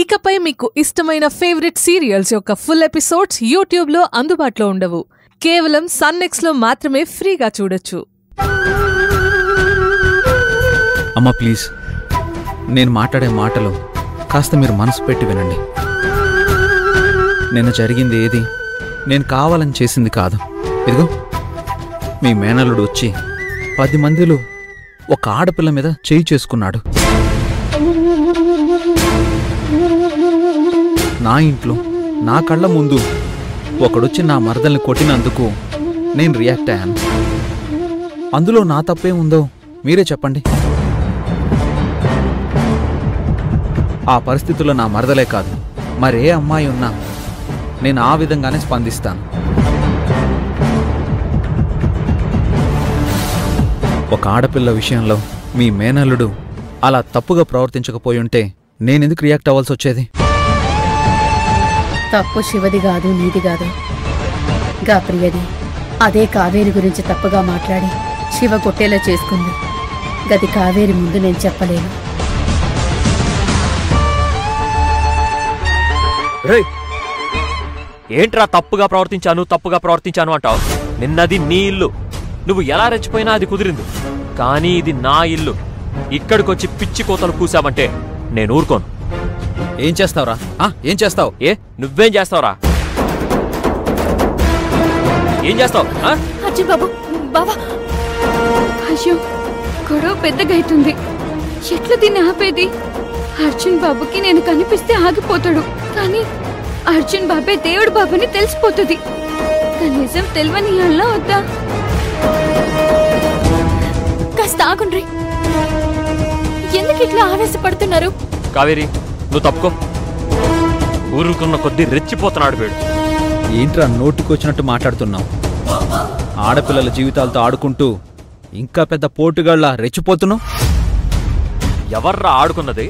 ఇకపై మీకు ఇష్టమైన ఫేవరెట్ సీరియల్స్ యొక్క ఫుల్ ఎపిసోడ్స్ యూట్యూబ్లో అందుబాటులో ఉండవు. కేవలం సన్నెక్స్లో మాత్రమే ఫ్రీగా చూడొచ్చు. అమ్మా ప్లీజ్, నేను మాట్లాడే మాటలు కాస్త మీరు మనసు పెట్టి వినండి. నిన్న జరిగింది ఏది నేను కావాలని చేసింది కాదు. ఇదిగో మీ మేనల్లుడు వచ్చి 10 మందిలో ఒక ఆడపిల్ల మీద చేయి చేసుకున్నాడు. నా ఇంట్లో నా కళ్ళ ముందు ఒకడొచ్చి నా మరదల్ని కొట్టినందుకు నేను రియాక్ట్ అయ్యాను. అందులో నా తప్పే ఉందో మీరే చెప్పండి. ఆ పరిస్థితుల్లో నా మరదలే కాదు, మరే అమ్మాయి ఉన్నా నేను ఆ విధంగానే స్పందిస్తాను. ఒక ఆడపిల్ల విషయంలో మీ మేనల్లుడు అలా తప్పుగా ప్రవర్తించకపోయి ఉంటే నేనెందుకు రియాక్ట్ అవ్వాల్సి వచ్చేది? తప్పు శివది కాదు, నీది కాదు, గా ప్రియది. అదే కావేరి గురించి తప్పుగా మాట్లాడి శివ కొట్టేలా చేసుకుంది. గది కావేరి ముందు నేను చెప్పలేను. ఏంట్రా తప్పుగా ప్రవర్తించాను అంటావు? నిన్నది నీ ఇల్లు, నువ్వు ఎలా రెచ్చిపోయినా అది కుదిరింది. కానీ ఇది నా ఇల్లు. ఇక్కడికొచ్చి పిచ్చి కోతలు కూసావంటే నేను ఊరుకోను. ఏం చేస్తావురా? ఏం చేస్తావు? నువ్వేం చేస్తావురా? ఏం చేస్తావు? అర్జున్ బాబు, బావా, అయ్యో గొడవ పెద్దగా అవుతుంది. ఎట్లా దీన్ని ఆపేది? అర్జున్ బాబుకి నేను కనిపిస్తే ఆగిపోతాడు, కానీ అర్జున్ బాబే దేవుడు బాబుని తెలిసిపోతుంది. కనీసం తెలియనియాలా వద్దా? కాస్త ఆగుండ్రి. ఎందుకు ఇట్లా ఆవేశపడుతున్నారు? కావేరి, నువ్వు తప్పుకో. ఊరుకున్న కొద్దీ రెచ్చిపోతున్నాడు వీడు. ఏంట్రా నోటికొచ్చినట్టు మాట్లాడుతున్నావు? ఆడపిల్లల జీవితాలతో ఆడుకుంటూ ఇంకా పెద్ద పోటుగాళ్ళ రెచ్చిపోతున్నావు. ఎవర్రా ఆడుకున్నది?